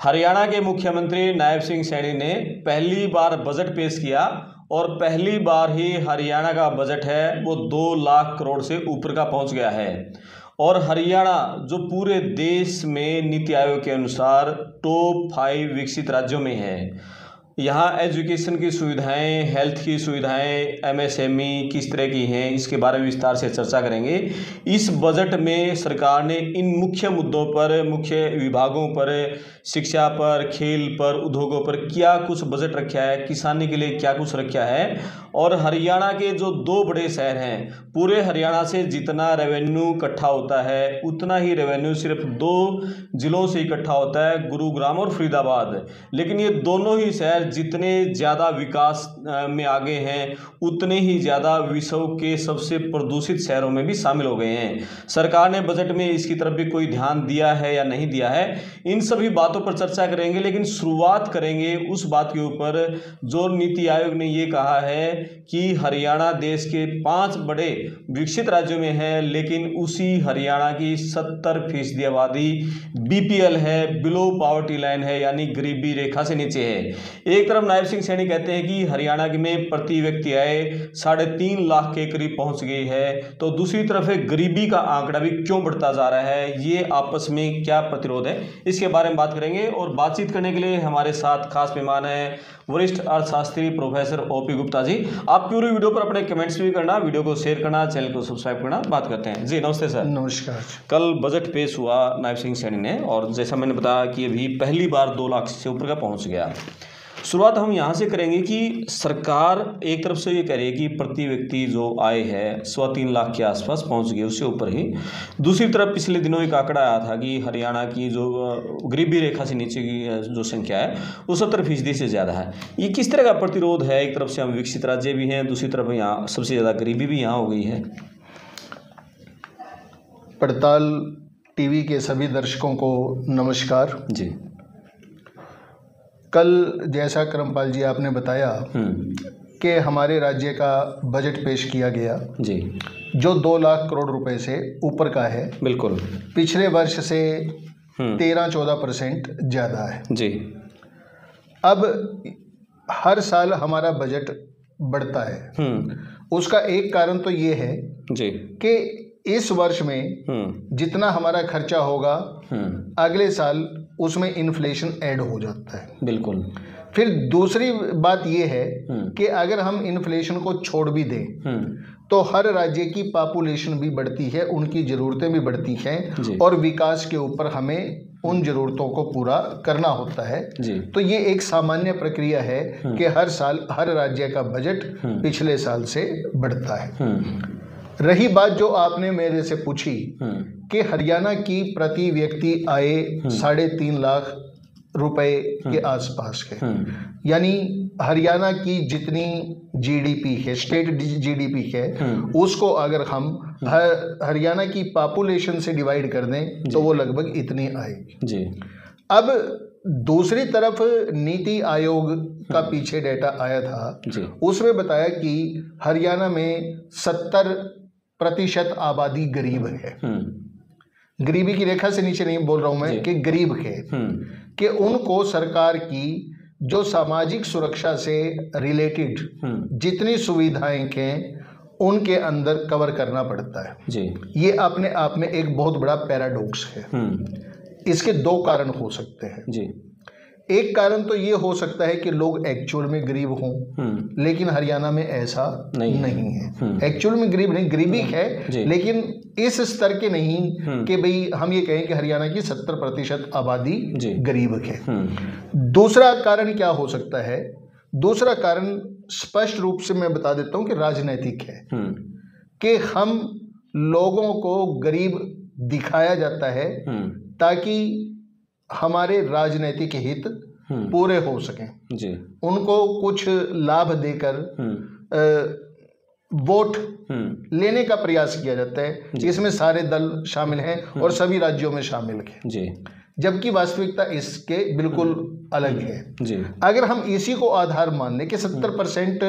हरियाणा के मुख्यमंत्री नायब सिंह सैनी ने पहली बार बजट पेश किया और पहली बार ही हरियाणा का बजट है वो 2 लाख करोड़ से ऊपर का पहुंच गया है। और हरियाणा जो पूरे देश में नीति आयोग के अनुसार टॉप 5 विकसित राज्यों में है। यहाँ एजुकेशन की सुविधाएं, हेल्थ की सुविधाएं, एमएसएमई किस तरह की हैं, इसके बारे में विस्तार से चर्चा करेंगे। इस बजट में सरकार ने इन मुख्य मुद्दों पर, मुख्य विभागों पर, शिक्षा पर, खेल पर, उद्योगों पर क्या कुछ बजट रखा है, किसानी के लिए क्या कुछ रखा है। और हरियाणा के जो 2 बड़े शहर हैं, पूरे हरियाणा से जितना रेवेन्यू इकट्ठा होता है उतना ही रेवेन्यू सिर्फ 2 जिलों से इकट्ठा होता है, गुरुग्राम और फरीदाबाद। लेकिन ये दोनों ही शहर जितने ज़्यादा विकास में आगे हैं उतने ही ज़्यादा विश्व के सबसे प्रदूषित शहरों में भी शामिल हो गए हैं। सरकार ने बजट में इसकी तरफ भी कोई ध्यान दिया है या नहीं दिया है, इन सभी बातों पर चर्चा करेंगे। लेकिन शुरुआत करेंगे उस बात के ऊपर जो नीति आयोग ने ये कहा है कि हरियाणा देश के 5 बड़े विकसित राज्यों में है, लेकिन उसी हरियाणा की 70% आबादी बीपीएल है, बिलो पॉवर्टी लाइन है, यानी गरीबी रेखा से नीचे है। एक तरफ नायब सिंह सैनी कहते हैं कि हरियाणा में प्रति व्यक्ति आय 3.5 लाख के करीब पहुंच गई है, तो दूसरी तरफ गरीबी का आंकड़ा भी क्यों बढ़ता जा रहा है, ये आपस में क्या प्रतिरोध है, इसके बारे में बात करेंगे। और बातचीत करने के लिए हमारे साथ खास मेहमान हैं वरिष्ठ अर्थशास्त्री प्रोफेसर ओपी गुप्ता जी। आप पूरी वीडियो पर अपने कमेंट्स भी करना, वीडियो को शेयर करना, चैनल को सब्सक्राइब करना। बात करते हैं जी। नमस्ते सर। नमस्कार। कल बजट पेश हुआ नायब सिंह सैनी ने, और जैसा मैंने बताया कि अभी पहली बार 2 लाख से ऊपर का पहुंच गया। शुरुआत हम यहाँ से करेंगे कि सरकार एक तरफ से ये कह रही है कि प्रति व्यक्ति जो आय है 3.25 लाख के आसपास पहुँच गई, उससे ऊपर ही। दूसरी तरफ पिछले दिनों एक आंकड़ा आया था कि हरियाणा की जो गरीबी रेखा से नीचे की जो संख्या है वो 70% से ज़्यादा है। ये किस तरह का प्रतिरोध है? एक तरफ से हम विकसित राज्य भी हैं, दूसरी तरफ यहाँ सबसे ज़्यादा गरीबी भी यहाँ हो गई है। पड़ताल टीवी के सभी दर्शकों को नमस्कार जी। कल जैसा करमपाल जी आपने बताया कि हमारे राज्य का बजट पेश किया गया जी, जो 2 लाख करोड़ रुपए से ऊपर का है। बिल्कुल। पिछले वर्ष से 13-14% ज़्यादा है जी। अब हर साल हमारा बजट बढ़ता है, उसका एक कारण तो ये है जी कि इस वर्ष में जितना हमारा खर्चा होगा अगले साल उसमें इन्फ्लेशन ऐड हो जाता है। बिल्कुल। फिर दूसरी बात ये है कि अगर हम इन्फ्लेशन को छोड़ भी दें तो हर राज्य की पॉपुलेशन भी बढ़ती है, उनकी ज़रूरतें भी बढ़ती हैं और विकास के ऊपर हमें उन ज़रूरतों को पूरा करना होता है जी। तो ये एक सामान्य प्रक्रिया है कि हर साल हर राज्य का बजट पिछले साल से बढ़ता है। रही बात जो आपने मेरे से पूछी कि हरियाणा की प्रति व्यक्ति आय 3.5 लाख रुपए के आसपास है, यानी हरियाणा की जितनी जीडीपी है, स्टेट जीडीपी है, उसको अगर हम हरियाणा की पॉपुलेशन से डिवाइड कर दें तो वो लगभग इतनी आएगी जी। अब दूसरी तरफ नीति आयोग का पीछे डाटा आया था जी। उसमें बताया कि हरियाणा में 70% आबादी गरीब है। गरीबी की रेखा से नीचे नहीं बोल रहा हूं मैं, कि गरीब है, कि उनको सरकार की जो सामाजिक सुरक्षा से रिलेटेड जितनी सुविधाएं हैं उनके अंदर कवर करना पड़ता है जी। ये अपने आप में एक बहुत बड़ा पैराडॉक्स है। इसके 2 कारण हो सकते हैं जी। एक कारण तो ये हो सकता है कि लोग एक्चुअल में गरीब हों, लेकिन हरियाणा में ऐसा नहीं है। एक्चुअल में गरीब नहीं, गरीबी है लेकिन इस स्तर के नहीं कि भाई हम ये कहें कि हरियाणा की 70% आबादी गरीब है। दूसरा कारण क्या हो सकता है? दूसरा कारण स्पष्ट रूप से मैं बता देता हूं कि राजनीतिक है, कि हम लोगों को गरीब दिखाया जाता है ताकि हमारे राजनीतिक हित पूरे हो सकें जी। उनको कुछ लाभ देकर वोट लेने का प्रयास किया जाता है, जिसमें सारे दल शामिल हैं और सभी राज्यों में शामिल हैं जी। जबकि वास्तविकता इसके बिल्कुल अलग है जी। अगर हम इसी को आधार मान लें कि 70%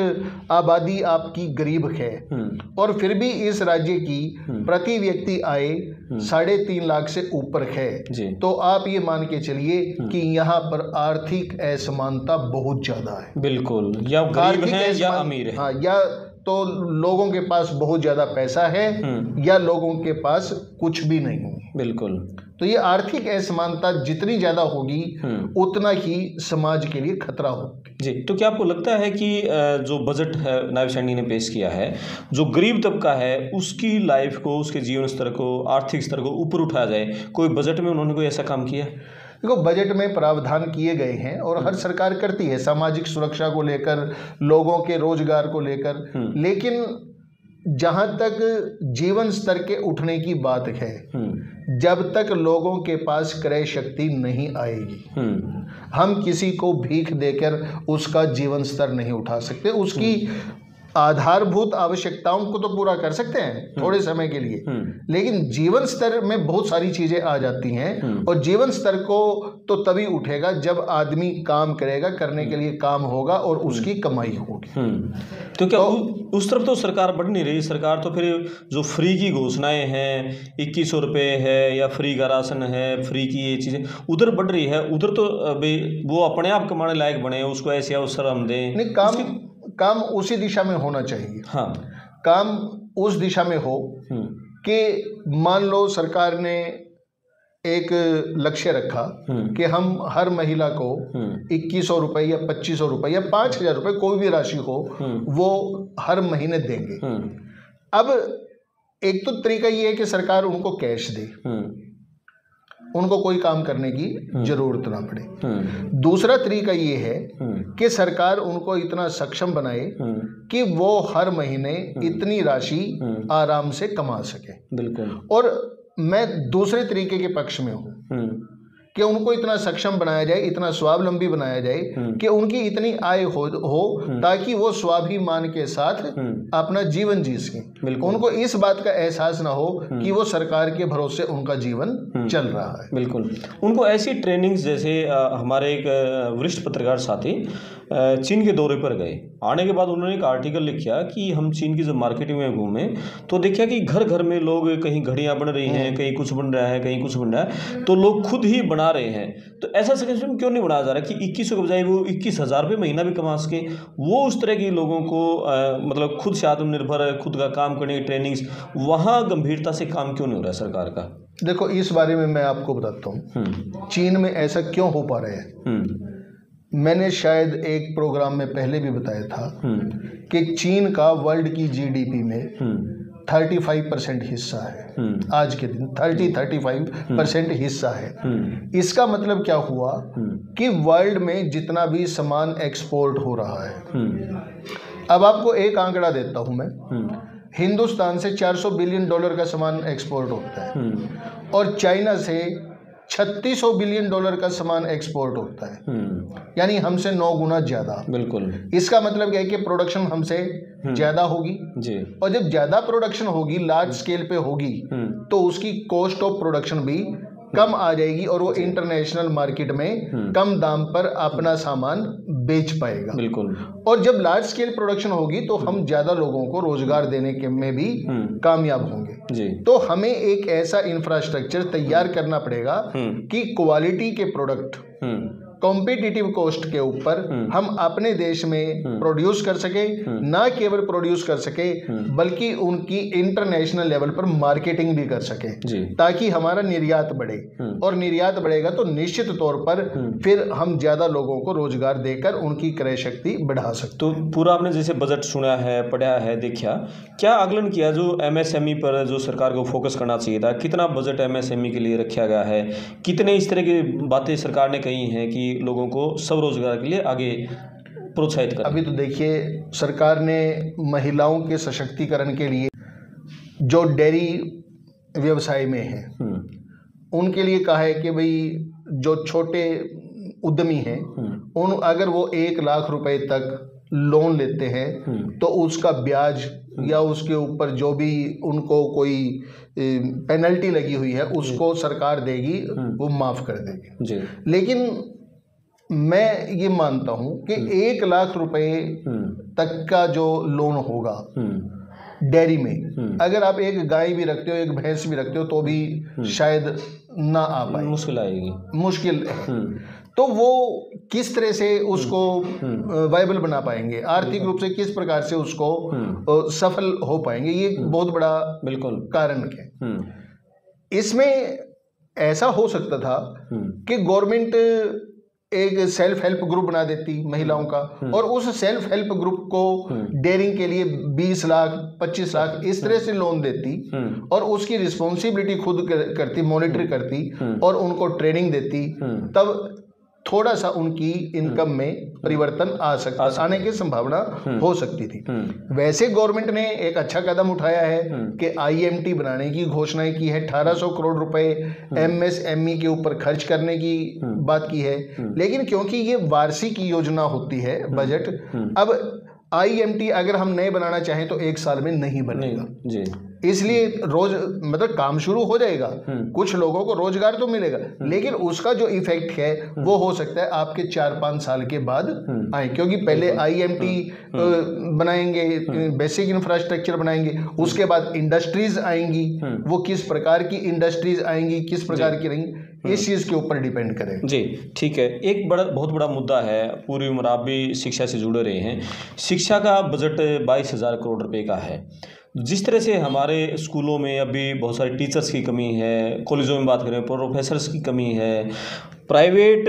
आबादी आपकी गरीब है और फिर भी इस राज्य की प्रति व्यक्ति आय 3.5 लाख से ऊपर है, तो आप ये मान के चलिए कि यहाँ पर आर्थिक असमानता बहुत ज्यादा है। बिल्कुल, या गरीब है या अमीर है। हाँ, या तो लोगों के पास बहुत ज्यादा पैसा है या लोगों के पास कुछ भी नहीं है। बिल्कुल। तो ये आर्थिक असमानता जितनी ज्यादा होगी उतना ही समाज के लिए खतरा होगा। जी, तो क्या आपको लगता है कि जो बजट है नायब सैनी ने पेश किया है, जो गरीब तबका है उसकी लाइफ को, उसके जीवन स्तर को, आर्थिक स्तर को ऊपर उठाया जाए, कोई बजट में उन्होंने कोई ऐसा काम किया? देखो, बजट में प्रावधान किए गए हैं और हर सरकार करती है सामाजिक सुरक्षा को लेकर, लोगों के रोजगार को लेकर, लेकिन जहां तक जीवन स्तर के उठने की बात है, जब तक लोगों के पास क्रय शक्ति नहीं आएगी, हम किसी को भीख देकर उसका जीवन स्तर नहीं उठा सकते। उसकी आधारभूत आवश्यकताओं को तो पूरा कर सकते हैं थोड़े समय के लिए, लेकिन जीवन स्तर में बहुत सारी चीजें आ जाती हैं और जीवन स्तर को तो तभी उठेगा जब आदमी काम करेगा, करने के लिए काम होगा और उसकी कमाई होगी। तो क्या उस तरफ तो सरकार बढ़ नहीं रही? सरकार तो फिर जो फ्री की घोषणाएं हैं, 2100 रुपये है या फ्री का राशन है, फ्री की ये चीजें उधर बढ़ रही है। उधर तो वो अपने आप कमाने लायक बने, उसको ऐसे अवसर हम दें। नहीं, काम उसी दिशा में होना चाहिए। हाँ, काम उस दिशा में हो कि मान लो सरकार ने एक लक्ष्य रखा कि हम हर महिला को 2100 रुपये या 2500 रुपये या 5000 रुपये, कोई भी राशि हो, वो हर महीने देंगे। अब एक तो तरीका ये है कि सरकार उनको कैश दे, उनको कोई काम करने की जरूरत ना पड़े। दूसरा तरीका ये है कि सरकार उनको इतना सक्षम बनाए कि वो हर महीने इतनी राशि आराम से कमा सके। बिल्कुल। और मैं दूसरे तरीके के पक्ष में हूँ कि उनको इतना सक्षम बनाया जाए, इतना स्वावलंबी बनाया जाए कि उनकी इतनी आय हो ताकि वो स्वाभिमान के साथ अपना जीवन जी सकें। उनको इस बात का एहसास ना हो कि वो सरकार के भरोसे उनका जीवन चल रहा है। बिल्कुल। उनको ऐसी ट्रेनिंग्स, जैसे हमारे एक वरिष्ठ पत्रकार साथी चीन के दौरे पर गए, आने के बाद उन्होंने एक आर्टिकल लिखा कि हम चीन की जब मार्केटिंग में घूमे तो देखा कि घर घर में लोग कहीं घड़ियां बन रही हैं, कहीं कुछ बन रहा है, कहीं कुछ बन रहा है, तो लोग खुद ही बना रहे हैं। तो ऐसा सिस्टम क्यों नहीं बनाया जा रहा कि 2100 के बजाय वो 21,000 रुपये महीना भी कमा सके? वो उस तरह के लोगों को मतलब खुद से आत्मनिर्भर, खुद का काम करने की ट्रेनिंग्स, वहाँ गंभीरता से काम क्यों नहीं हो रहा है सरकार का? देखो, इस बारे में मैं आपको बताता हूँ चीन में ऐसा क्यों हो पा रहा है। मैंने शायद एक प्रोग्राम में पहले भी बताया था कि चीन का वर्ल्ड की जीडीपी में 35% हिस्सा है। आज के दिन 35% हिस्सा है। इसका मतलब क्या हुआ कि वर्ल्ड में जितना भी सामान एक्सपोर्ट हो रहा है, अब आपको एक आंकड़ा देता हूं मैं, हिंदुस्तान से $400 बिलियन का सामान एक्सपोर्ट होता है और चाइना से $3600 बिलियन का सामान एक्सपोर्ट होता है, यानी हमसे 9 गुना ज्यादा। बिल्कुल। इसका मतलब क्या है कि प्रोडक्शन हमसे ज्यादा होगी जी। और जब ज्यादा प्रोडक्शन होगी, लार्ज स्केल पे होगी, तो उसकी कॉस्ट ऑफ प्रोडक्शन भी कम आ जाएगी और वो इंटरनेशनल मार्केट में कम दाम पर अपना सामान बेच पाएगा। बिल्कुल। और जब लार्ज स्केल प्रोडक्शन होगी तो हम ज्यादा लोगों को रोजगार देने के में भी कामयाब होंगे जी। तो हमें एक ऐसा इंफ्रास्ट्रक्चर तैयार करना पड़ेगा कि क्वालिटी के प्रोडक्ट कॉम्पिटिटिव कॉस्ट के ऊपर हम अपने देश में प्रोड्यूस कर सके, ना केवल प्रोड्यूस कर सके बल्कि उनकी इंटरनेशनल लेवल पर मार्केटिंग भी कर सके, ताकि हमारा निर्यात बढ़े। और निर्यात बढ़ेगा तो निश्चित तौर पर फिर हम ज्यादा लोगों को रोजगार देकर उनकी क्रय शक्ति बढ़ा सकते। तो पूरा आपने जैसे बजट सुना है, पढ़ा है, देखा, क्या आकलन किया जो एमएसएमई पर जो सरकार को फोकस करना चाहिए था? कितना बजट एमएसएमई के लिए रखा गया है? कितने इस तरह की बातें सरकार ने कही हैं कि लोगों को स्वरोजगार के लिए आगे प्रोत्साहित करें? अभी तो देखिए, सरकार ने महिलाओं के सशक्तिकरण के लिए जो डेयरी व्यवसाय में है उनके लिए कहा है कि भाई जो छोटे उद्यमी हैं उन अगर वो 1 लाख रुपए तक लोन लेते हैं तो उसका ब्याज या उसके ऊपर जो भी उनको कोई पेनल्टी लगी हुई है उसको सरकार देगी, वो माफ़ कर देगी जी। लेकिन मैं ये मानता हूँ कि 1 लाख रुपए तक का जो लोन होगा डेयरी में, अगर आप एक गाय भी रखते हो, एक भैंस भी रखते हो, तो भी शायद ना आ पाए, मुश्किल आएगी, मुश्किल है। तो वो किस तरह से उसको वायबल बना पाएंगे, आर्थिक रूप से किस प्रकार से उसको सफल हो पाएंगे, ये बहुत बड़ा बिल्कुल कारण है। इसमें ऐसा हो सकता था कि गवर्नमेंट एक सेल्फ हेल्प ग्रुप बना देती महिलाओं का, और उस सेल्फ हेल्प ग्रुप को डेयरिंग के लिए 20 लाख 25 लाख इस तरह से लोन देती, और उसकी रिस्पॉन्सिबिलिटी खुद करती, मॉनिटर करती और उनको ट्रेनिंग देती, तब थोड़ा सा उनकी इनकम में परिवर्तन आने की संभावना हो सकती थी। वैसे गवर्नमेंट ने एक अच्छा कदम उठाया है कि IMT बनाने की घोषणाएं की है, 1800 करोड़ रुपए MSME के ऊपर खर्च करने की बात की है। लेकिन क्योंकि ये वार्षिक योजना होती है बजट, अब IMT अगर हम नए बनाना चाहें तो 1 साल में नहीं बनेगा जी। इसलिए रोज मतलब काम शुरू हो जाएगा, कुछ लोगों को रोजगार तो मिलेगा, लेकिन उसका जो इफेक्ट है वो हो सकता है आपके 4-5 साल के बाद आए, क्योंकि पहले IMT बनाएंगे, बेसिक इंफ्रास्ट्रक्चर बनाएंगे, उसके बाद इंडस्ट्रीज आएंगी, वो किस प्रकार की इंडस्ट्रीज आएंगी, किस प्रकार की रहेंगी, इस चीज़ के ऊपर डिपेंड करेगा जी। ठीक है, एक बहुत बड़ा मुद्दा है, पूरी उम्र आप भी शिक्षा से जुड़े रहे हैं। शिक्षा का बजट 22,000 करोड़ रुपए का है। जिस तरह से हमारे स्कूलों में अभी बहुत सारे टीचर्स की कमी है, कॉलेजों में बात करें प्रोफेसर्स की कमी है, प्राइवेट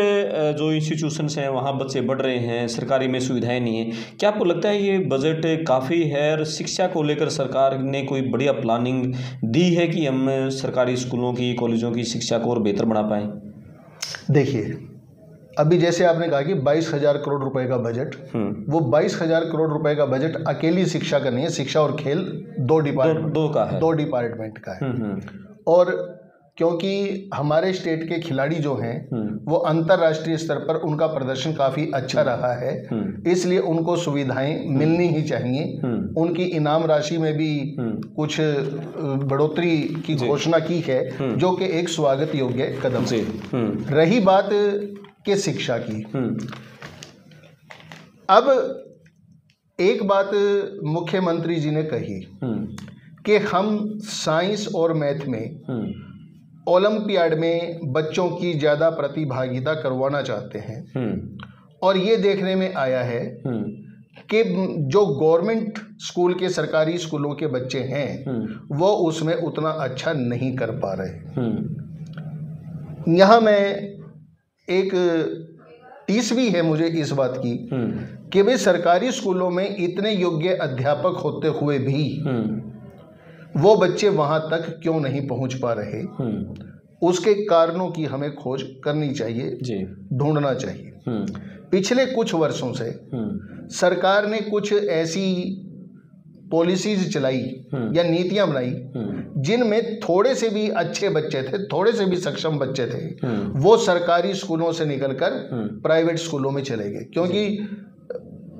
जो इंस्टीट्यूशंस हैं वहाँ बच्चे बढ़ रहे हैं, सरकारी में सुविधाएं नहीं हैं, क्या आपको लगता है ये बजट काफ़ी है और शिक्षा को लेकर सरकार ने कोई बढ़िया प्लानिंग दी है कि हम सरकारी स्कूलों की, कॉलेजों की शिक्षा को और बेहतर बना पाएँ? देखिए, अभी जैसे आपने कहा कि 22,000 करोड़ रुपए का बजट, वो 22,000 करोड़ रुपए का बजट अकेली शिक्षा का नहीं है, शिक्षा और खेल दो डिपार्टमेंट का है। और क्योंकि हमारे स्टेट के खिलाड़ी जो हैं वो अंतर्राष्ट्रीय स्तर पर उनका प्रदर्शन काफ़ी अच्छा रहा है, इसलिए उनको सुविधाएं मिलनी ही चाहिए। उनकी इनाम राशि में भी कुछ बढ़ोतरी की घोषणा की है, जो कि एक स्वागत योग्य कदम है। रही बात के शिक्षा की, अब एक बात मुख्यमंत्री जी ने कही कि हम साइंस और मैथ में ओलंपियाड में बच्चों की ज़्यादा प्रतिभागिता करवाना चाहते हैं, और ये देखने में आया है कि जो गवर्नमेंट स्कूल के, सरकारी स्कूलों के बच्चे हैं वो उसमें उतना अच्छा नहीं कर पा रहे। यहाँ मैं एक टीस भी है मुझे इस बात की कि भाई सरकारी स्कूलों में इतने योग्य अध्यापक होते हुए भी वो बच्चे वहां तक क्यों नहीं पहुंच पा रहे, उसके कारणों की हमें खोज करनी चाहिए, ढूंढना चाहिए। पिछले कुछ वर्षों से सरकार ने कुछ ऐसी पॉलिसीज चलाई या नीतियां बनाई जिनमें थोड़े से भी अच्छे बच्चे थे, थोड़े से भी सक्षम बच्चे थे, वो सरकारी स्कूलों से निकलकर प्राइवेट स्कूलों में चले गए, क्योंकि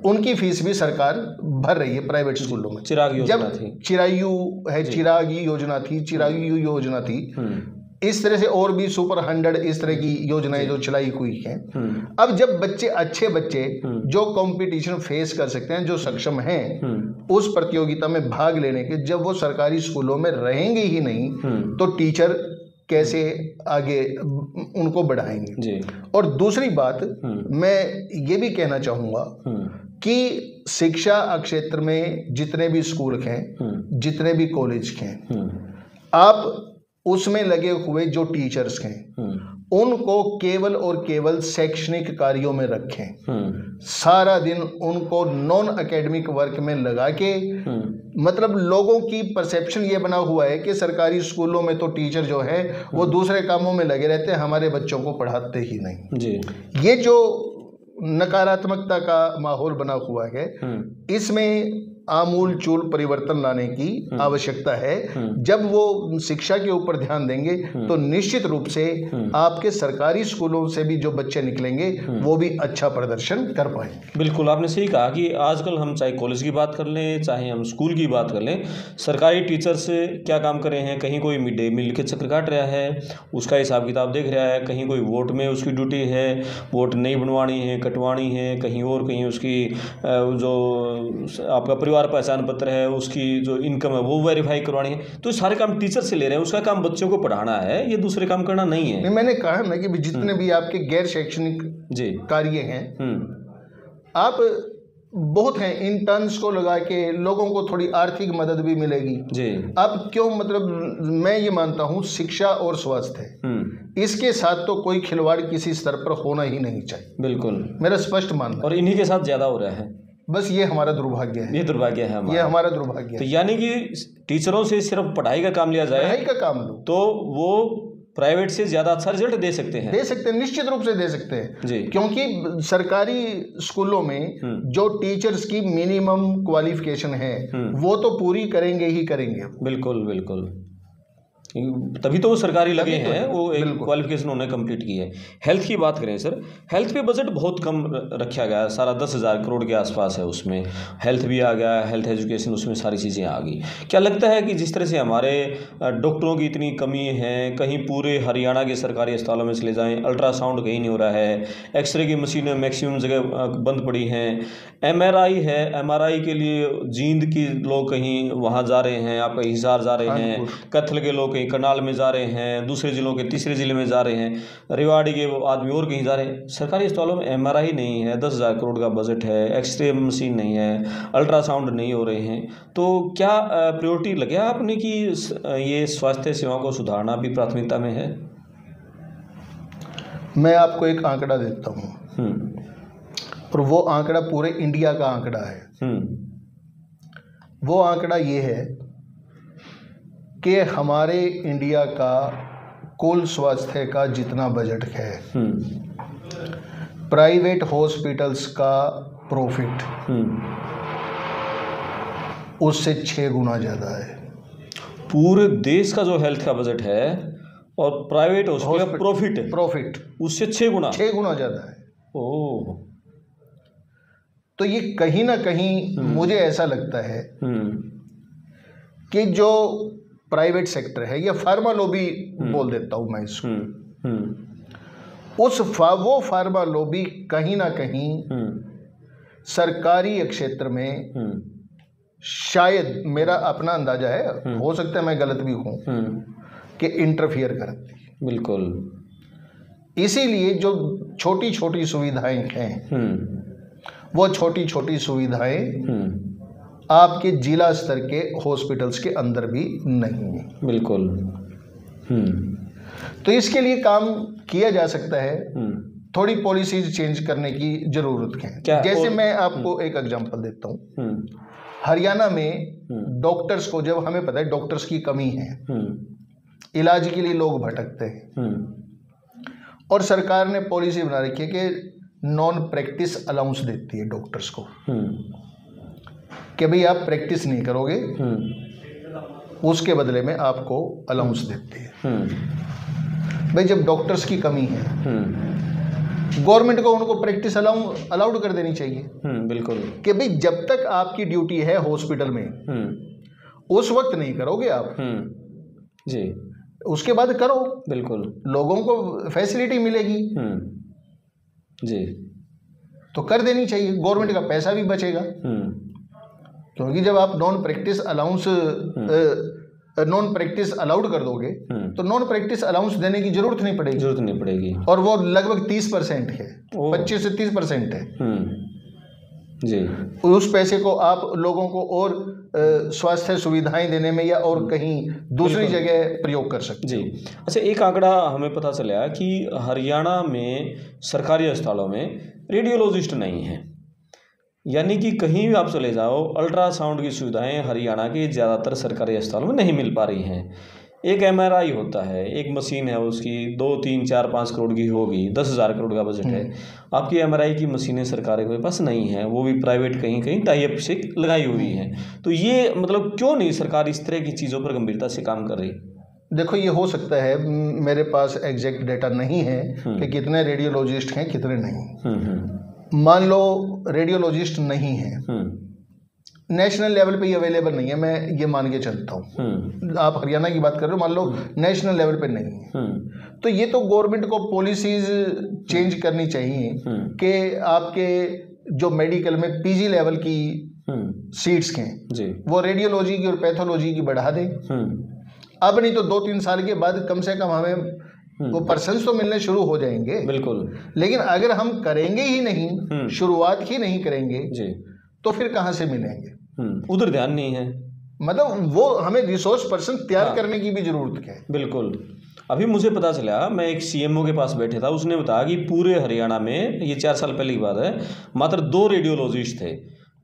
उनकी फीस भी सरकार भर रही है प्राइवेट स्कूलों में। चिराग योजना थी, चिरायु योजना थी, इस तरह से और भी सुपर 100 इस तरह की योजनाएं जो चलाई हुई हैं। अब जब अच्छे बच्चे जो कंपटीशन फेस कर सकते हैं, जो सक्षम हैं उस प्रतियोगिता में भाग लेने के, जब वो सरकारी स्कूलों में रहेंगे ही नहीं तो टीचर कैसे आगे उनको बढ़ाएंगे। और दूसरी बात मैं ये भी कहना चाहूँगा कि शिक्षा क्षेत्र में जितने भी स्कूल हैं, जितने भी कॉलेज हैं, आप उसमें लगे हुए जो टीचर्स हैं उनको केवल और केवल शैक्षणिक कार्यों में रखें। सारा दिन उनको नॉन एकेडमिक वर्क में लगा के, मतलब लोगों की परसेप्शन ये बना हुआ है कि सरकारी स्कूलों में तो टीचर जो है वो दूसरे कामों में लगे रहते हैं, हमारे बच्चों को पढ़ाते ही नहीं। ये जो नकारात्मकता का माहौल बना हुआ है, इसमें आमूल चूल परिवर्तन लाने की आवश्यकता है। जब वो शिक्षा के ऊपर ध्यान देंगे तो निश्चित रूप से आपके सरकारी स्कूलों से भी जो बच्चे निकलेंगे वो भी अच्छा प्रदर्शन कर पाएंगे। बिल्कुल, आपने सही कहा कि आजकल हम चाहे कॉलेज की बात कर लें, चाहे हम स्कूल की बात कर लें, सरकारी टीचर्स क्या काम कर रहे हैं। कहीं कोई मिड डे मील के चक्कर काट रहा है, उसका हिसाब किताब देख रहा है, कहीं कोई वोट में उसकी ड्यूटी है, वोट नहीं बनवानी है, कटवानी है, कहीं और कहीं उसकी जो आपका परिवार पहचान पत्र है, उसकी जो इनकम है वो वेरीफाई करवानी है। तो सारे काम टीचर से ले रहे हैं, उसका काम बच्चों को पढ़ाना है, ये दूसरे काम करना नहीं है। नहीं, मैंने कहा ना कि जितने भी आपके गैर शैक्षणिक जी कार्य हैं, आप बहुत हैं, इंटर्न्स को लगा के लोगों को थोड़ी आर्थिक मदद भी मिलेगी जी। अब क्यों, मतलब मैं ये मानता हूँ शिक्षा और स्वास्थ्य इसके साथ तो कोई खिलवाड़ किसी स्तर पर होना ही नहीं चाहिए। बिल्कुल, मेरा स्पष्ट मानना, और इन्हीं के साथ ज्यादा हो रहा है। बस ये हमारा दुर्भाग्य है, ये दुर्भाग्य है हमारा, ये हमारा दुर्भाग्य तो है। यानी कि टीचरों से सिर्फ पढ़ाई का काम लिया जाए, पढ़ाई का काम लो तो वो प्राइवेट से ज़्यादा अच्छा रिजल्ट दे सकते हैं। निश्चित रूप से दे सकते हैं जी। क्योंकि सरकारी स्कूलों में जो टीचर्स की मिनिमम क्वालिफिकेशन है वो तो पूरी करेंगे ही करेंगे। बिल्कुल बिल्कुल, तभी तो वो सरकारी लगे हैं, वो एक क्वालिफिकेशन उन्होंने कंप्लीट की है। हेल्थ की बात करें सर, हेल्थ पे बजट बहुत कम रखा गया है, सारा 10,000 करोड़ के आसपास है, उसमें हेल्थ भी आ गया, हेल्थ एजुकेशन, उसमें सारी चीज़ें आ गई। क्या लगता है कि जिस तरह से हमारे डॉक्टरों की इतनी कमी है, कहीं पूरे हरियाणा के सरकारी अस्पतालों में चले जाएँ, अल्ट्रासाउंड कहीं नहीं हो रहा है, एक्सरे की मशीनें मैक्सिमम जगह बंद पड़ी हैं, MRI है, MRI के लिए जींद की लोग कहीं वहाँ जा रहे हैं, आपका हिसार जा रहे हैं, कत्थल के लोग करनाल में जा रहे हैं, दूसरे जिलों के तीसरे जिले में जा रहे हैं, रेवाड़ी के आदमी और कहीं जा रहे हैं। सरकारी अस्पतालों में MRI नहीं है, 10,000 करोड़ का बजट है, एक्सरे मशीन नहीं है, अल्ट्रासाउंड नहीं हो रहे हैं। तो क्या प्रायोरिटी लगे आपने कि ये स्वास्थ्य सेवाओं को सुधारना भी प्राथमिकता में है? मैं आपको एक आंकड़ा देता हूँ और वो आंकड़ा पूरे इंडिया का आंकड़ा है। वो आंकड़ा ये है कि हमारे इंडिया का कुल स्वास्थ्य का जितना बजट है, प्राइवेट हॉस्पिटल्स का प्रॉफिट उससे 6 गुना ज़्यादा है। पूरे देश का जो हेल्थ का बजट है और प्राइवेट हॉस्पिटल का प्रॉफिट उससे 6 गुना ज़्यादा है। ओह, तो ये कहीं ना कहीं मुझे ऐसा लगता है कि जो प्राइवेट सेक्टर है, या फार्मा लॉबी बोल देता हूं मैं इसको, वो फार्मा लॉबी कहीं ना कहीं सरकारी क्षेत्र में, शायद मेरा अपना अंदाजा है, हो सकता है मैं गलत भी हूं, कि इंटरफियर करती है। बिल्कुल, इसीलिए जो छोटी छोटी सुविधाएं हैं वो छोटी छोटी सुविधाएं आपके जिला स्तर के हॉस्पिटल्स के अंदर भी नहीं है। बिल्कुल। तो इसके लिए काम किया जा सकता है, थोड़ी पॉलिसीज चेंज करने की जरूरत है। जैसे मैं आपको एक एग्जांपल देता हूँ, हरियाणा में डॉक्टर्स को, जब हमें पता है डॉक्टर्स की कमी है, इलाज के लिए लोग भटकते हैं, और सरकार ने पॉलिसी बना रखी है कि नॉन प्रैक्टिस अलाउंस देती है डॉक्टर्स को, कि भाई आप प्रैक्टिस नहीं करोगे, उसके बदले में आपको अलाउंस देती है। भाई जब डॉक्टर्स की कमी है, गवर्नमेंट को उनको प्रैक्टिस अलाउड कर देनी चाहिए। बिल्कुल, कि भाई जब तक आपकी ड्यूटी है हॉस्पिटल में, उस वक्त नहीं करोगे आप जी, उसके बाद करो। बिल्कुल, लोगों को फैसिलिटी मिलेगी जी, तो कर देनी चाहिए, गवर्नमेंट का पैसा भी बचेगा। क्योंकि जब आप नॉन प्रैक्टिस अलाउड कर दोगे तो नॉन प्रैक्टिस अलाउंस देने की जरूरत नहीं पड़ेगी, और वो लगभग 30% है, 25 से 30% है जी। उस पैसे को आप लोगों को और स्वास्थ्य सुविधाएं देने में या और कहीं दूसरी जगह प्रयोग कर सकते जी। अच्छा, एक आंकड़ा हमें पता चला कि हरियाणा में सरकारी अस्पतालों में रेडियोलॉजिस्ट नहीं है, यानी कि कहीं भी आप चले जाओ, अल्ट्रासाउंड की सुविधाएं हरियाणा के ज़्यादातर सरकारी अस्पतालों में नहीं मिल पा रही हैं। एक MRI होता है, एक मशीन है, उसकी 2, 3, 4, 5 करोड़ की होगी, 10,000 करोड़ का बजट है। आपकी MRI की मशीनें सरकार के पास नहीं है, वो भी प्राइवेट कहीं कहीं टाई अप से लगाई हुई हैं। तो ये मतलब क्यों नहीं सरकार इस तरह की चीज़ों पर गंभीरता से काम कर रही? देखो, ये हो सकता है, मेरे पास एग्जैक्ट डेटा नहीं है कि कितने रेडियोलॉजिस्ट हैं कितने नहीं। मान लो रेडियोलॉजिस्ट नहीं है, नेशनल लेवल पे ये अवेलेबल नहीं है, मैं ये मान के चलता हूँ। आप हरियाणा की बात कर रहे हो, मान लो नेशनल लेवल पे नहीं है, तो ये तो गवर्नमेंट को पॉलिसीज चेंज करनी चाहिए कि आपके जो मेडिकल में PG लेवल की सीट्स हैं वो रेडियोलॉजी की और पैथोलॉजी की बढ़ा दें। अब नहीं तो 2-3 साल के बाद कम से कम हमें वो पर्सन्स तो मिलने शुरू हो जाएंगे। बिल्कुल। लेकिन अगर हम करेंगे ही नहीं, शुरुआत ही नहीं करेंगे तो फिर कहाँ से मिलेंगे? उधर ध्यान नहीं है, मतलब वो हमें रिसोर्स पर्सन तैयार करने की भी जरूरत है। बिल्कुल। अभी मुझे पता चला, मैं एक CMO के पास बैठे था, उसने बताया कि पूरे हरियाणा में, ये 4 साल पहले की बात है, मात्र 2 रेडियोलॉजिस्ट थे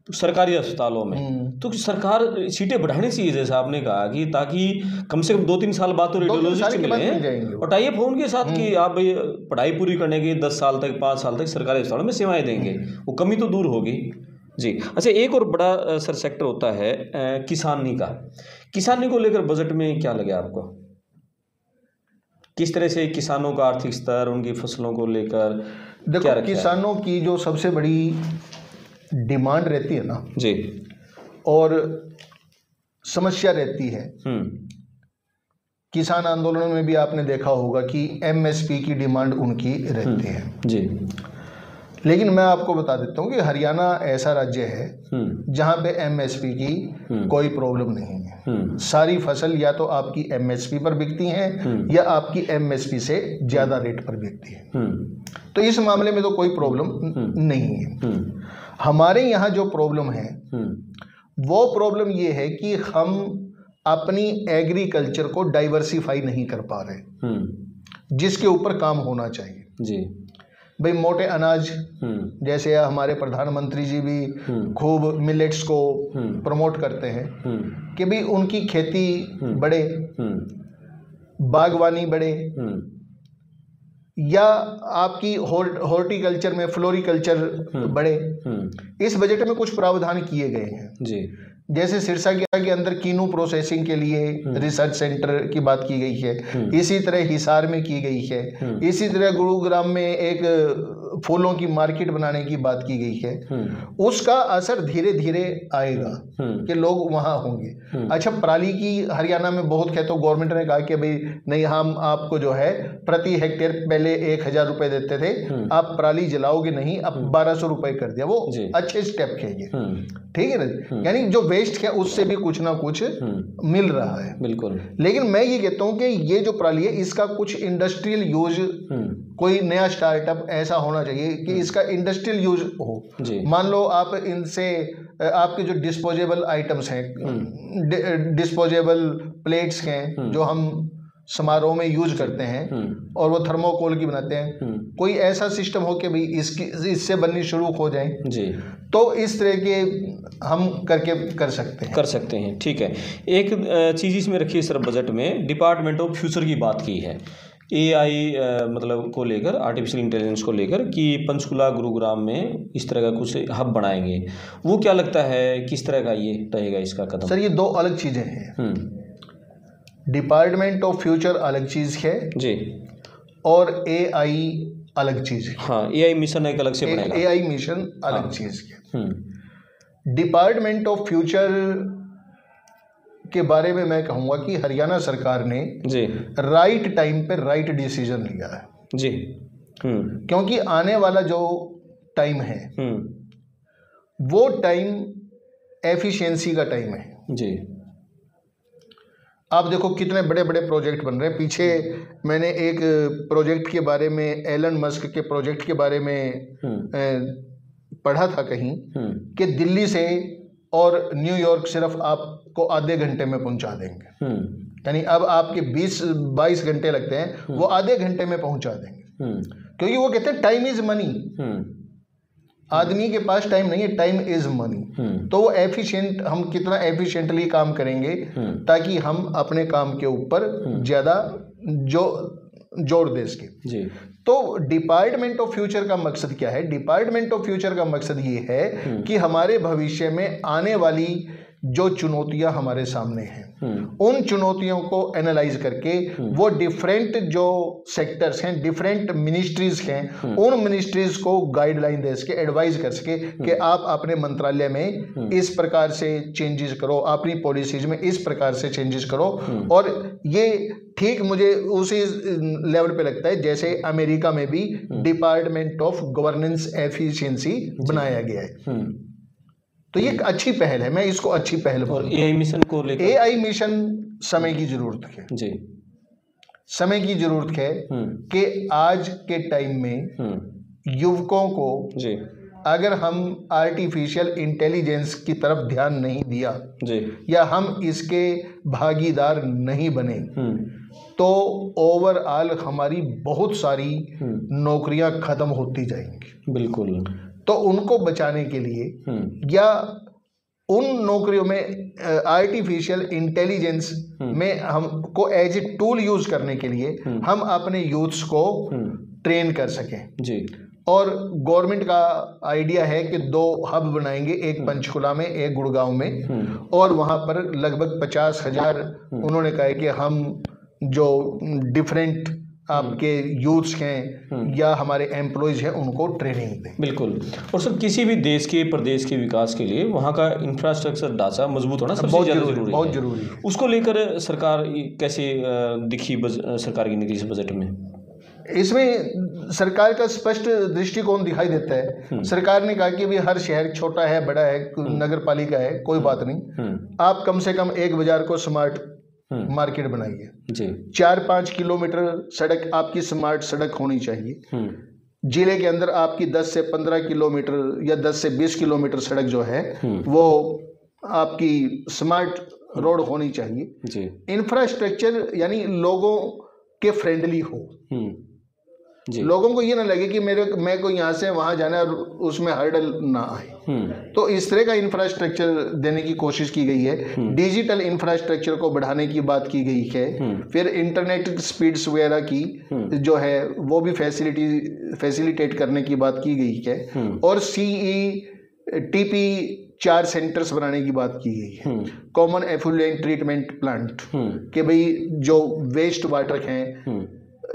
सरकारी अस्पतालों में। तो सरकार सीटें बढ़ानी चाहिए, जैसे आपने कहा, कि ताकि कम से कम 2-3 साल बाद तो रेडियोलॉजिस्ट मिले और टाई अप हो उनके साथ कि आप भाई पढ़ाई पूरी करने के 10 साल तक 5 साल तक सरकारी अस्पतालों में सेवाएं देंगे, वो कमी तो दूर होगी जी। अच्छा, एक और बड़ा सर सेक्टर होता है किसानी का। किसानी को लेकर बजट में क्या लगे आपको? किस तरह से किसानों का आर्थिक स्तर, उनकी फसलों को लेकर? देखो, किसानों की जो सबसे बड़ी डिमांड रहती है ना जी, और समस्या रहती है, किसान आंदोलनों में भी आपने देखा होगा कि MSP की डिमांड उनकी रहती है जी। लेकिन मैं आपको बता देता हूँ कि हरियाणा ऐसा राज्य है जहाँ पे MSP की कोई प्रॉब्लम नहीं है। सारी फसल या तो आपकी MSP पर बिकती हैं या आपकी MSP से ज़्यादा रेट पर बिकती है। तो इस मामले में तो कोई प्रॉब्लम नहीं है। हमारे यहाँ जो प्रॉब्लम है वो प्रॉब्लम ये है कि हम अपनी एग्रीकल्चर को डाइवर्सिफाई नहीं कर पा रहे, जिसके ऊपर काम होना चाहिए जी। भाई मोटे अनाज, जैसे हमारे प्रधानमंत्री जी भी खूब मिलेट्स को प्रमोट करते हैं कि भाई उनकी खेती बढ़े, बागवानी बढ़े, या आपकी हॉर्टिकल्चर में फ्लोरिकल्चर बढ़े। इस बजट में कुछ प्रावधान किए गए हैं जी। जैसे सिरसा के अंदर कीनू प्रोसेसिंग के लिए रिसर्च सेंटर की बात की गई है, इसी तरह हिसार में की गई है, इसी तरह गुरुग्राम में एक फूलों की मार्केट बनाने की बात की गई है। उसका असर धीरे धीरे आएगा कि लोग वहां होंगे। अच्छा, पराली की हरियाणा में बहुत है, तो गवर्नमेंट ने कहा कि भाई नहीं, हम आपको जो है प्रति हेक्टेयर पहले 1,000 रुपए देते थे, आप पराली जलाओगे नहीं, अब 1,200 रुपए कर दिया। वो अच्छे स्टेप है ये, ठीक है ना? यानी जो वेस्ट है उससे भी कुछ ना कुछ मिल रहा है। बिल्कुल। लेकिन मैं ये कहता हूँ कि ये जो पराली है इसका कुछ इंडस्ट्रियल यूज, कोई नया स्टार्टअप ऐसा होना चाहिए कि इसका इंडस्ट्रियल यूज हो। मान लो आप इनसे आपके जो डिस्पोजेबल आइटम्स हैं, डिस्पोजेबल प्लेट्स हैं जो हम समारोह में यूज करते हैं और वो थर्मोकोल की बनाते हैं, कोई ऐसा सिस्टम हो कि भाई इससे बननी शुरू हो जाए जी। तो इस तरह के हम कर सकते हैं। ठीक है। एक चीज़ इसमें रखी सर बजट में, डिपार्टमेंट ऑफ फ्यूचर की बात की है, AI मतलब को लेकर, आर्टिफिशियल इंटेलिजेंस को लेकर, कि पंचकुला गुरुग्राम में इस तरह का कुछ हब बनाएंगे। वो क्या लगता है किस तरह का ये रहेगा इसका कदम? सर, ये 2 अलग चीज़ें हैं। डिपार्टमेंट ऑफ फ्यूचर अलग चीज़ है जी, और AI अलग चीज़ है। हाँ, AI मिशन एक अलग से बनेगा। AI मिशन अलग चीज़ है। डिपार्टमेंट ऑफ फ्यूचर के बारे में मैं कहूँगा कि हरियाणा सरकार ने जी राइट टाइम पे राइट डिसीजन लिया है जी। क्योंकि आने वाला जो टाइम है वो टाइम एफिशिएंसी का टाइम है जी। आप देखो कितने बड़े बड़े प्रोजेक्ट बन रहे हैं। पीछे मैंने एक प्रोजेक्ट के बारे में, एलन मस्क के प्रोजेक्ट के बारे में पढ़ा था कहीं कि दिल्ली से और न्यूयॉर्क सिर्फ आपको आधे घंटे में पहुंचा देंगे। यानी अब आपके 20-22 घंटे लगते हैं, वो आधे घंटे में पहुंचा देंगे। क्योंकि वो कहते हैं टाइम इज मनी। आदमी के पास टाइम नहीं है, टाइम इज मनी। तो वो एफिशिएंट, हम कितना एफिशिएंटली काम करेंगे ताकि हम अपने काम के ऊपर ज़्यादा जोर दे सके। तो डिपार्टमेंट ऑफ फ्यूचर का मकसद क्या है? डिपार्टमेंट ऑफ फ्यूचर का मकसद ये है कि हमारे भविष्य में आने वाली जो चुनौतियां हमारे सामने हैं उन चुनौतियों को एनालाइज करके वो डिफरेंट जो सेक्टर्स हैं, डिफरेंट मिनिस्ट्रीज हैं, उन मिनिस्ट्रीज को गाइडलाइन दे सके, एडवाइज कर सके कि आप अपने मंत्रालय में इस प्रकार से चेंजेस करो, अपनी पॉलिसीज में इस प्रकार से चेंजेस करो। और ये ठीक मुझे उसी लेवल पे लगता है जैसे अमेरिका में भी डिपार्टमेंट ऑफ गवर्नेंस एफिशिएंसी बनाया गया है। तो ये एक अच्छी पहल है, मैं इसको अच्छी पहल। और एआई मिशन को लेकर, एआई मिशन समय की जरूरत है जी, समय की जरूरत है कि आज के टाइम में युवकों को जी, अगर हम आर्टिफिशियल इंटेलिजेंस की तरफ ध्यान नहीं दिया जी, या हम इसके भागीदार नहीं बने तो ओवरऑल हमारी बहुत सारी नौकरियां खत्म होती जाएंगी। बिल्कुल। तो उनको बचाने के लिए या उन नौकरियों में आर्टिफिशियल इंटेलिजेंस में हमको एज ए टूल यूज करने के लिए हम अपने यूथ्स को ट्रेन कर सकें जी। और गवर्नमेंट का आइडिया है कि 2 हब बनाएंगे, एक पंचकुला में, एक गुड़गांव में, और वहां पर लगभग 50,000 उन्होंने कहा है कि हम जो डिफरेंट आपके यूथ्स हैं या हमारे एम्प्लॉयज हैं उनको ट्रेनिंग दें। बिल्कुल। और सर किसी भी देश के प्रदेश के विकास के लिए वहाँ का इंफ्रास्ट्रक्चर ढांचा मजबूत होना सबसे ज़्यादा जरूरी, बहुत जरूरी है। उसको लेकर सरकार कैसे दिखी सरकार की नीति इस बजट में? इसमें सरकार का स्पष्ट दृष्टिकोण दिखाई देता है। सरकार ने कहा कि भी हर शहर छोटा है, बड़ा है, नगर पालिका है, कोई बात नहीं, आप कम से कम एक बाजार को स्मार्ट मार्केट बनाइए जी। 4-5 किलोमीटर सड़क आपकी स्मार्ट सड़क होनी चाहिए। जिले के अंदर आपकी 10 से 15 किलोमीटर या 10 से 20 किलोमीटर सड़क जो है वो आपकी स्मार्ट रोड होनी चाहिए जी। इंफ्रास्ट्रक्चर यानी लोगों के फ्रेंडली हो जी। लोगों को ये ना लगे कि मैं को यहाँ से वहां जाना है और उसमें हर्डल ना आए। तो इस तरह का इंफ्रास्ट्रक्चर देने की कोशिश की गई है। डिजिटल इंफ्रास्ट्रक्चर को बढ़ाने की बात की गई है। फिर इंटरनेट स्पीड्स वगैरह की जो है वो भी फैसिलिटेट करने की बात की गई है। और CETP 4 सेंटर्स बनाने की बात की गई है। कॉमन एफ्लुएंट ट्रीटमेंट प्लांट के भाई जो वेस्ट वाटर हैं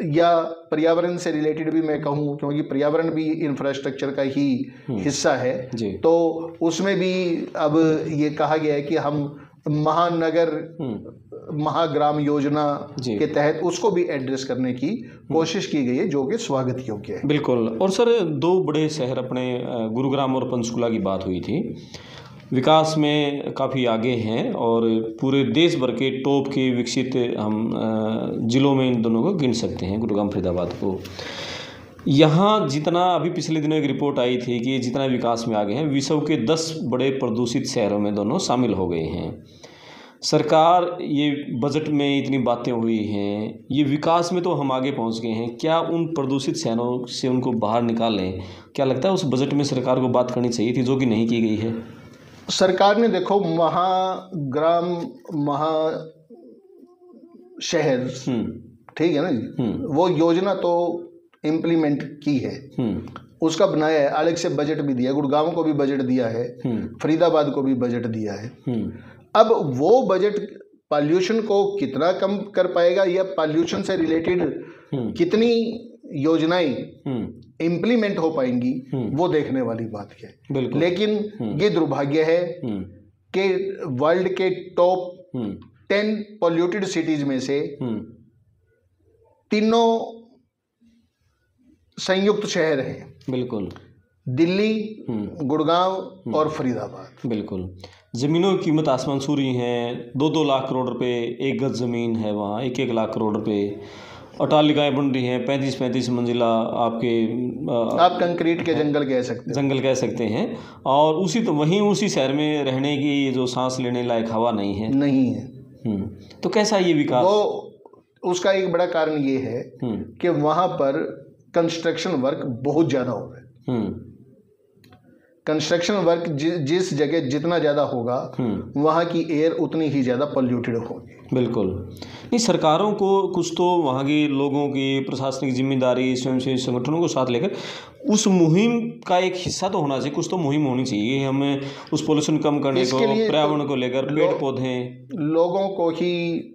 या पर्यावरण से रिलेटेड भी मैं कहूँ, क्योंकि पर्यावरण भी इंफ्रास्ट्रक्चर का ही हिस्सा है, तो उसमें भी अब ये कहा गया है कि हम महानगर महाग्राम योजना के तहत उसको भी एड्रेस करने की कोशिश की गई है, जो कि स्वागत योग्य है। बिल्कुल। और सर 2 बड़े शहर अपने गुरुग्राम और पंचकुला की बात हुई थी, विकास में काफ़ी आगे हैं और पूरे देश भर के टॉप के विकसित हम ज़िलों में इन दोनों को गिन सकते हैं, गुरुग्राम फरीदाबाद को। यहाँ जितना अभी पिछले दिनों एक रिपोर्ट आई थी कि जितना विकास में आगे हैं, विश्व के 10 बड़े प्रदूषित शहरों में दोनों शामिल हो गए हैं। सरकार ये बजट में इतनी बातें हुई हैं, ये विकास में तो हम आगे पहुँच गए हैं, क्या उन प्रदूषित शहरों से उनको बाहर निकालें? क्या लगता है उस बजट में सरकार को बात करनी चाहिए थी, जो कि नहीं की गई है? सरकार ने देखो महाग्राम महा शहर ठीक है ना जी, वो योजना तो इम्प्लीमेंट की है, उसका बनाया है, अलग से बजट भी दिया, गुड़गांव को भी बजट दिया है, फरीदाबाद को भी बजट दिया है। अब वो बजट पॉल्यूशन को कितना कम कर पाएगा या पॉल्यूशन से रिलेटेड कितनी योजनाएं इम्प्लीमेंट हो पाएंगी वो देखने वाली बात है। लेकिन ये दुर्भाग्य है कि वर्ल्ड के टॉप 10 पॉल्यूटेड सिटीज में से 3 संयुक्त शहर हैं। बिल्कुल। दिल्ली, गुड़गांव और फरीदाबाद। बिल्कुल। ज़मीनों की कीमत आसमान छू हैं। 2-2 लाख करोड़ रुपए एक गज ज़मीन है वहाँ, 1-1 लाख करोड़ रुपए। अटालिकाएँ बन रही हैं 35-35 मंजिला, आप कंक्रीट के जंगल कह सकते हैं। और उसी शहर में रहने की जो सांस लेने लायक हवा नहीं है। तो कैसा ये विकास? वो उसका एक बड़ा कारण ये है कि वहाँ पर कंस्ट्रक्शन वर्क बहुत ज़्यादा हो रहा है। कंस्ट्रक्शन वर्क जिस जगह जितना ज़्यादा होगा वहाँ की एयर उतनी ही ज़्यादा पॉल्यूटेड होगी। बिल्कुल। नहीं, सरकारों को कुछ तो वहाँ के लोगों की प्रशासनिक जिम्मेदारी, स्वयंसेवी संगठनों को साथ लेकर उस मुहिम का एक हिस्सा तो होना चाहिए, कुछ तो मुहिम होनी चाहिए। हमें उस पोल्यूशन कम करने को, पर्यावरण को लेकर पेड़ पौधे, लोगों को ही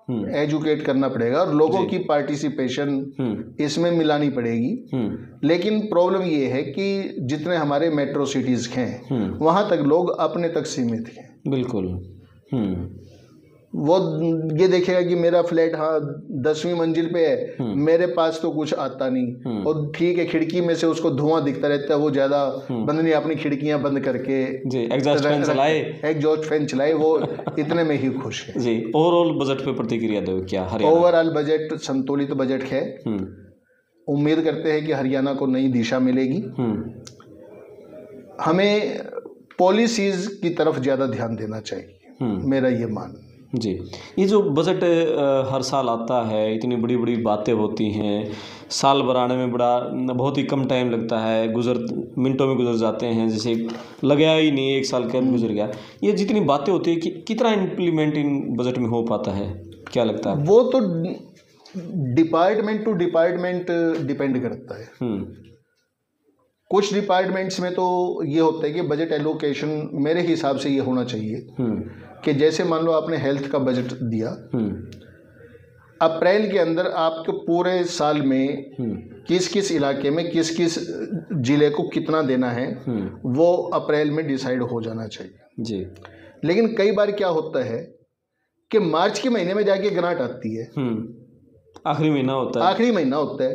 एजुकेट करना पड़ेगा और लोगों की पार्टिसिपेशन इसमें मिलानी पड़ेगी। लेकिन प्रॉब्लम ये है कि जितने हमारे मेट्रो सिटीज हैं वहां तक लोग अपने तक सीमित हैं। बिल्कुल। वो ये देखेगा कि मेरा फ्लैट 10वीं मंजिल पे है, मेरे पास तो कुछ आता नहीं, और ठीक है खिड़की में से उसको धुआं दिखता रहता है, वो ज्यादा बंद नहीं, अपनी खिड़कियां बंद करके एग्जॉस्ट फैन चलाए, वो इतने में ही खुश है जी। ओवरऑल बजट पे प्रतिक्रिया दो क्या? ओवरऑल बजट संतुलित बजट है। उम्मीद करते हैं कि हरियाणा को नई दिशा मिलेगी। हमें पॉलिसीज की तरफ ज्यादा ध्यान देना चाहिए, मेरा ये मान जी। ये जो बजट हर साल आता है, इतनी बड़ी बड़ी बातें होती हैं, साल भर आने में बहुत ही कम टाइम लगता है, मिनटों में गुजर जाते हैं, जैसे लगा ही नहीं, एक साल कब गुजर गया। ये जितनी बातें होती है कि कितना इम्प्लीमेंट इन बजट में हो पाता है, क्या लगता है? वो तो डिपार्टमेंट टू डिपार्टमेंट डिपेंड करता है। कुछ डिपार्टमेंट्स में तो ये होता है कि बजट एलोकेशन मेरे हिसाब से ये होना चाहिए कि जैसे मान लो आपने हेल्थ का बजट दिया, अप्रैल के अंदर आपके पूरे साल में किस किस इलाके में किस किस जिले को कितना देना है वो अप्रैल में डिसाइड हो जाना चाहिए जी। लेकिन कई बार क्या होता है कि मार्च के महीने में जाके ग्रांट आती है, आखिरी महीना होता है,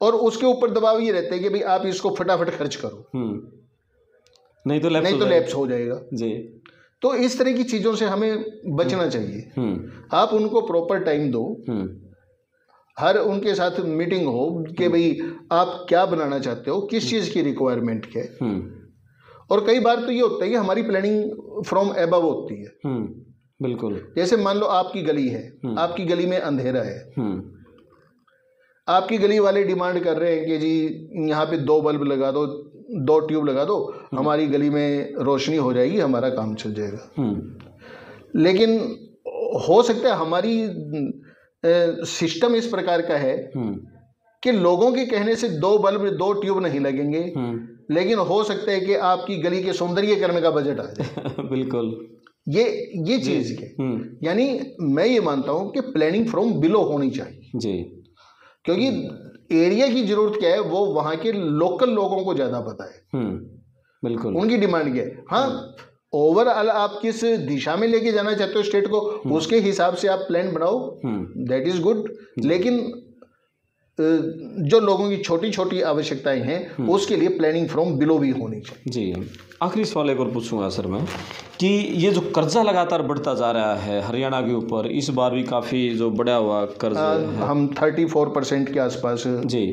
और उसके ऊपर दबाव ये रहता है कि भाई आप इसको फटाफट खर्च करो, नहीं तो लैप्स हो जाएगा जी। तो इस तरह की चीज़ों से हमें बचना चाहिए। आप उनको प्रॉपर टाइम दो, हर उनके साथ मीटिंग हो कि भाई आप क्या बनाना चाहते हो, किस चीज़ की रिक्वायरमेंट क्या है। और कई बार तो ये होता है कि हमारी प्लानिंग फ्रॉम एबव होती है। बिल्कुल। जैसे मान लो आपकी गली है, आपकी गली में अंधेरा है, आपकी गली वाले डिमांड कर रहे हैं कि जी यहाँ पे 2 बल्ब लगा दो, 2 ट्यूब लगा दो, हमारी गली में रोशनी हो जाएगी, हमारा काम चल जाएगा। लेकिन हो सकता है हमारी सिस्टम इस प्रकार का है कि लोगों के कहने से 2 बल्ब 2 ट्यूब नहीं लगेंगे, लेकिन हो सकता है कि आपकी गली के सौंदर्यीकरण का बजट आ जाए। बिल्कुल। ये चीज है। यानी मैं ये मानता हूँ कि प्लानिंग फ्रॉम बिलो होनी चाहिए जी, क्योंकि एरिया की जरूरत क्या है वो वहाँ के लोकल लोगों को ज्यादा पता है। बिल्कुल। उनकी डिमांड क्या है। हाँ, ओवरऑल आप किस दिशा में लेके जाना चाहते हो स्टेट को, उसके हिसाब से आप प्लान बनाओ, दैट इज गुड। लेकिन जो लोगों की छोटी छोटी आवश्यकताएं हैं उसके लिए प्लानिंग फ्रॉम बिलो भी होनी चाहिए जी। आखिरी सवाल एक और पूछूंगा सर मैं कि ये जो कर्जा लगातार बढ़ता जा रहा है हरियाणा के ऊपर, इस बार भी काफ़ी जो बढ़ा हुआ कर्जा है, हम 34% के आसपास जी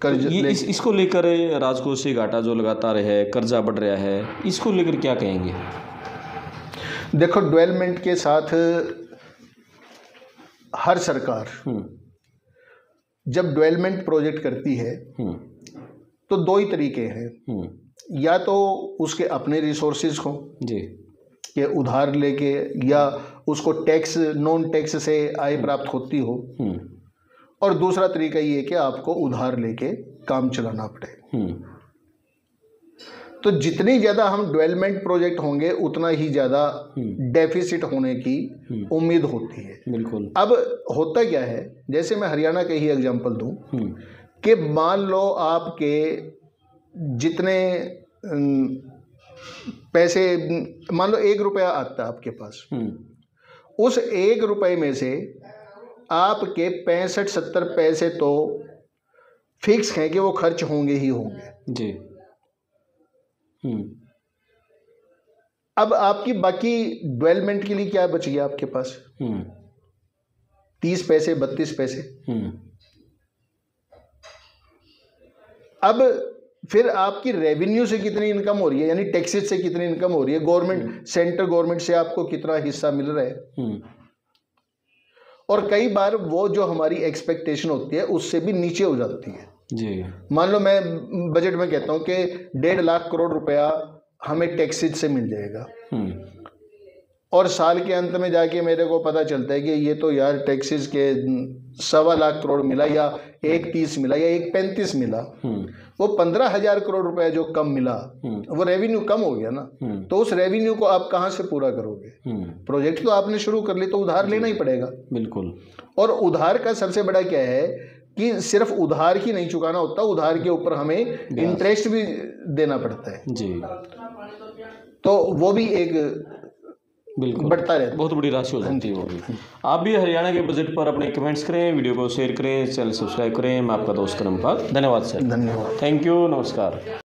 कर्ज इसको लेकर राजकोषीय घाटा जो लगातार है, कर्जा बढ़ रहा है, इसको लेकर क्या कहेंगे? देखो, डेवलपमेंट के साथ हर सरकार जब डेवलपमेंट प्रोजेक्ट करती है तो 2 ही तरीके हैं, या तो उसके अपने रिसोर्सेज को जी कि उधार लेके, या उसको टैक्स नॉन टैक्स से आय प्राप्त होती हो, और दूसरा तरीका ये है कि आपको उधार लेके काम चलाना पड़े। तो जितनी ज़्यादा हम डेवलपमेंट प्रोजेक्ट होंगे उतना ही ज़्यादा डेफिसिट होने की उम्मीद होती है। बिल्कुल। अब होता क्या है, जैसे मैं हरियाणा के ही एग्जांपल दूं कि मान लो आपके जितने पैसे, मान लो 1 रुपया आता है आपके पास, उस 1 रुपये में से आपके 65-70 पैसे तो फिक्स हैं कि वो खर्च होंगे ही होंगे जी। अब आपकी बाकी डेवलपमेंट के लिए क्या बच गया आपके पास? 30 पैसे 32 पैसे। अब फिर आपकी रेवेन्यू से कितनी इनकम हो रही है, यानी टैक्सेस से कितनी इनकम हो रही है, गवर्नमेंट सेंट्रल गवर्नमेंट से आपको कितना हिस्सा मिल रहा है। और कई बार वो जो हमारी एक्सपेक्टेशन होती है उससे भी नीचे हो जाती है। जी। मान लो मैं बजट में कहता हूँ कि 1.5 लाख करोड़ रुपया हमें टैक्सेज से मिल जाएगा, और साल के अंत में जाके मेरे को पता चलता है कि ये तो यार टैक्सेस के 1.25 लाख करोड़ मिला, या 1.30 मिला, या 1.35 मिला। वो 15,000 करोड़ रुपया जो कम मिला, वो रेवेन्यू कम हो गया ना। तो उस रेवेन्यू को आप कहाँ से पूरा करोगे? प्रोजेक्ट तो आपने शुरू कर ली, तो उधार लेना ही पड़ेगा। बिल्कुल। और उधार का सबसे बड़ा क्या है कि सिर्फ उधार ही नहीं चुकाना होता, उधार के ऊपर हमें इंटरेस्ट भी देना पड़ता है जी। तो वो भी एक बिल्कुल बढ़ता रहता है, बहुत बड़ी राशि हो जाती है वो भी। आप भी हरियाणा के बजट पर अपने कमेंट्स करें, वीडियो को शेयर करें, चैनल सब्सक्राइब करें। मैं आपका दोस्त करमपाल। धन्यवाद सर। धन्यवाद। Thank you. नमस्कार।